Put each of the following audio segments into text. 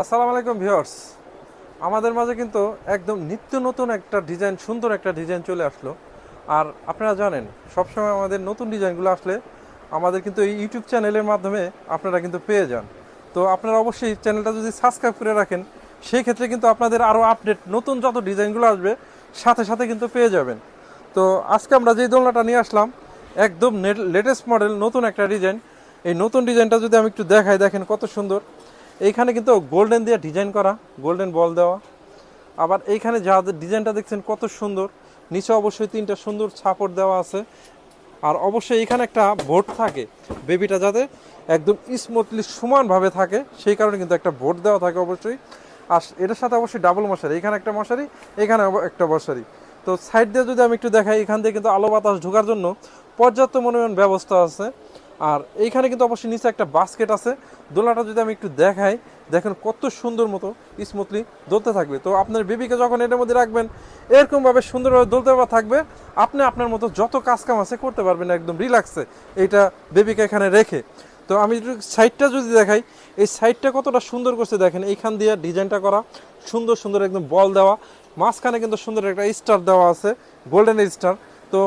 আসসালামু আলাইকুম ভিউয়ার্স। আমাদের মাঝে কিন্তু একদম নিত্য নতুন একটা ডিজাইন, সুন্দর একটা ডিজাইন চলে আসলো। আর আপনারা জানেন সবসময় আমাদের নতুন ডিজাইনগুলো আসলে আমাদের কিন্তু এই ইউটিউব চ্যানেলের মাধ্যমে আপনারা কিন্তু পেয়ে যান। তো আপনারা অবশ্যই চ্যানেলটা যদি সাবস্ক্রাইব করে রাখেন, সেই ক্ষেত্রে কিন্তু আপনাদের আরও আপডেট নতুন যত ডিজাইনগুলো আসবে সাথে সাথে কিন্তু পেয়ে যাবেন। তো আজকে আমরা যে দোলনাটা নিয়ে আসলাম একদম লেটেস্ট মডেল, নতুন একটা ডিজাইন। এই নতুন ডিজাইনটা যদি আমি একটু দেখাই, দেখেন কত সুন্দর। এইখানে কিন্তু গোল্ডেন দিয়ে ডিজাইন করা, গোল্ডেন বল দেওয়া। আবার এইখানে যা ডিজাইনটা দেখছেন কত সুন্দর, নিচে অবশ্যই তিনটা সুন্দর ছাপড় দেওয়া আছে। আর অবশ্যই এখানে একটা বোর্ড থাকে, বেবিটা যাতে একদম স্মুথলি সমানভাবে থাকে সেই কারণে কিন্তু একটা বোর্ড দেওয়া থাকে অবশ্যই। আর এটার সাথে অবশ্যই ডাবল মশারি, এখানে একটা মশারি, এখানে একটা মশারি। তো সাইড দিয়ে যদি আমি একটু দেখাই, এখান দিয়ে কিন্তু আলো বাতাস ঢোকার জন্য পর্যাপ্ত পরিমাণ ব্যবস্থা আছে। আর এইখানে কিন্তু অবশ্যই নিচে একটা বাস্কেট আছে। দোলাটা যদি আমি একটু দেখাই, দেখেন কত সুন্দর মতো স্মুথলি দোলতে থাকবে। তো আপনার বেবিকে যখন এটার মধ্যে রাখবেন, এরকমভাবে সুন্দরভাবে দোলতে থাকবে, আপনি আপনার মতো যত কাজ কাম আছে করতে পারবেন একদম রিল্যাক্সে এইটা বেবিকে এখানে রেখে। তো আমি একটু সাইডটা যদি দেখাই, এই সাইডটা কতটা সুন্দর করছে দেখেন, এইখান দিয়ে ডিজাইনটা করা সুন্দর সুন্দর একদম বল দেওয়া, মাঝখানে কিন্তু সুন্দর একটা স্টার দেওয়া আছে, গোল্ডেন স্টার। তো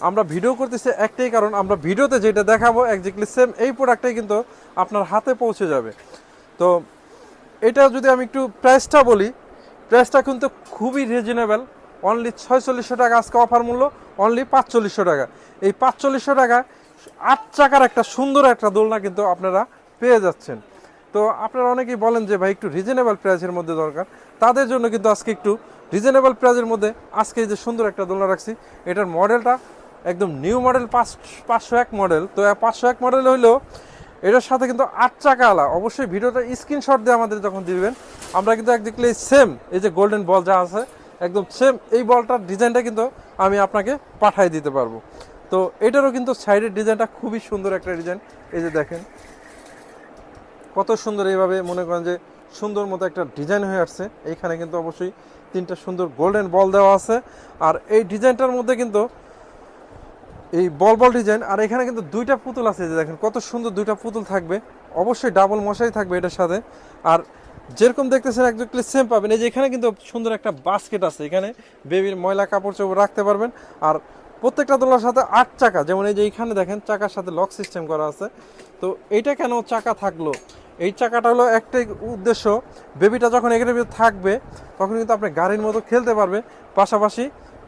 আমরা ভিডিও করতেছি একটাই কারণ, আমরা ভিডিওতে যেটা দেখাবো একজাক্টলি সেম এই প্রোডাক্টটাই কিন্তু আপনার হাতে পৌঁছে যাবে। তো এটা যদি আমি একটু প্রাইসটা বলি, প্রাইসটা কিন্তু খুবই রিজনেবল, অনলি 4600 টাকা আজকে অফার মূল্য, অনলি 4500 টাকা। এই 4500 টাকা 8 চাকার একটা সুন্দর একটা দোলনা কিন্তু আপনারা পেয়ে যাচ্ছেন। তো আপনারা অনেকেই বলেন যে ভাই একটু রিজনেবল প্রাইসের মধ্যে দরকার, তাদের জন্য কিন্তু আজকে একটু রিজনেবল প্রাইসের মধ্যে আজকে এই যে সুন্দর একটা দোলনা রাখছি। এটার মডেলটা একদম নিউ মডেল, 501 মডেল। তো 501 মডেল হইলেও এটার সাথে কিন্তু 8 চাকা আলা। অবশ্যই ভিডিওটা স্ক্রিনশট দিয়ে আমাদের যখন দিবেন, আমরা কিন্তু একদিকে সেম এই যে গোল্ডেন বল যা আছে একদম সেম এই বলটার ডিজাইনটা কিন্তু আমি আপনাকে পাঠিয়ে দিতে পারবো। তো এটারও কিন্তু সাইডের ডিজাইনটা খুবই সুন্দর একটা ডিজাইন। এই যে দেখেন কত সুন্দর, এইভাবে মনে করেন যে সুন্দর মতো একটা ডিজাইন হয়ে আসছে। এইখানে কিন্তু অবশ্যই তিনটা সুন্দর গোল্ডেন বল দেওয়া আছে। আর এই ডিজাইনটার মধ্যে কিন্তু এই বল বল ডিজাইন, আর এখানে কিন্তু দুইটা পুতুল আছে, যে দেখেন কত সুন্দর দুইটা পুতুল থাকবে। অবশ্যই ডাবল মশাই থাকবে এটার সাথে। আর যেরকম দেখতেছেন একদম সেম পাবেন। এই যে এখানে কিন্তু সুন্দর একটা বাস্কেট আছে, এখানে বেবির ময়লা কাপড় চোপড় রাখতে পারবেন। আর প্রত্যেকটা দোলার সাথে 8 চাকা, যেমন এই যে এইখানে দেখেন চাকার সাথে লক সিস্টেম করা আছে। তো এইটা কেন চাকা থাকলো, এই চাকাটা হলো একটাই উদ্দেশ্য, বেবিটা যখন এখানে থাকবে তখন কিন্তু আপনি গাড়ির মতো খেলতে পারবে, পাশাপাশি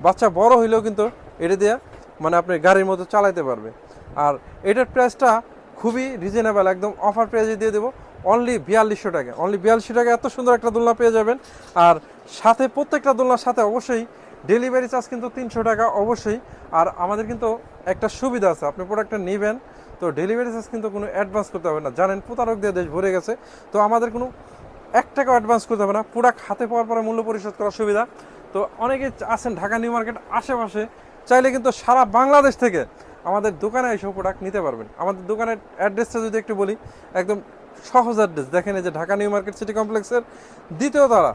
বাচ্চা বড় হইলেও কিন্তু এটা দিয়ে মানে আপনি গাড়ির মতো চালাতে পারবে। আর এটার প্রাইসটা খুবই রিজনেবল, একদম অফার প্রাইসে দিয়ে দেবো, অনলি 4200 টাকা। অনলি 4200 টাকা এত সুন্দর একটা দোলনা পেয়ে যাবেন। আর সাথে প্রত্যেকটা দোলনার সাথে অবশ্যই ডেলিভারি চার্জ কিন্তু 300 টাকা অবশ্যই। আর আমাদের কিন্তু একটা সুবিধা আছে, আপনি প্রোডাক্টটা নেবেন তো ডেলিভারি চার্জ কিন্তু কোনো অ্যাডভান্স করতে হবে না। জানেন প্রতারক দিয়ে দেশ ভরে গেছে, তো আমাদের কোনো 1 টাকাও অ্যাডভান্স করতে হবে না, প্রোডাক্ট হাতে পাওয়ার পরে মূল্য পরিশোধ করার সুবিধা। তো অনেকে আছেন ঢাকা নিউ মার্কেট আশেপাশে, চাইলে কিন্তু সারা বাংলাদেশ থেকে আমাদের দোকানে এইসব প্রোডাক্ট নিতে পারবেন। আমাদের দোকানের অ্যাড্রেসটা যদি একটু বলি, একদম সহজ অ্যাড্রেস, দেখেন এই যে ঢাকা নিউ মার্কেট সিটি কমপ্লেক্সের দ্বিতীয় তলা,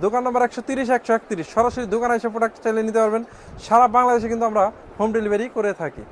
দোকান নম্বর 130 131। সরাসরি দোকানে এসে প্রোডাক্ট চাইলে নিতে পারবেন। সারা বাংলাদেশে কিন্তু আমরা হোম ডেলিভারি করে থাকি।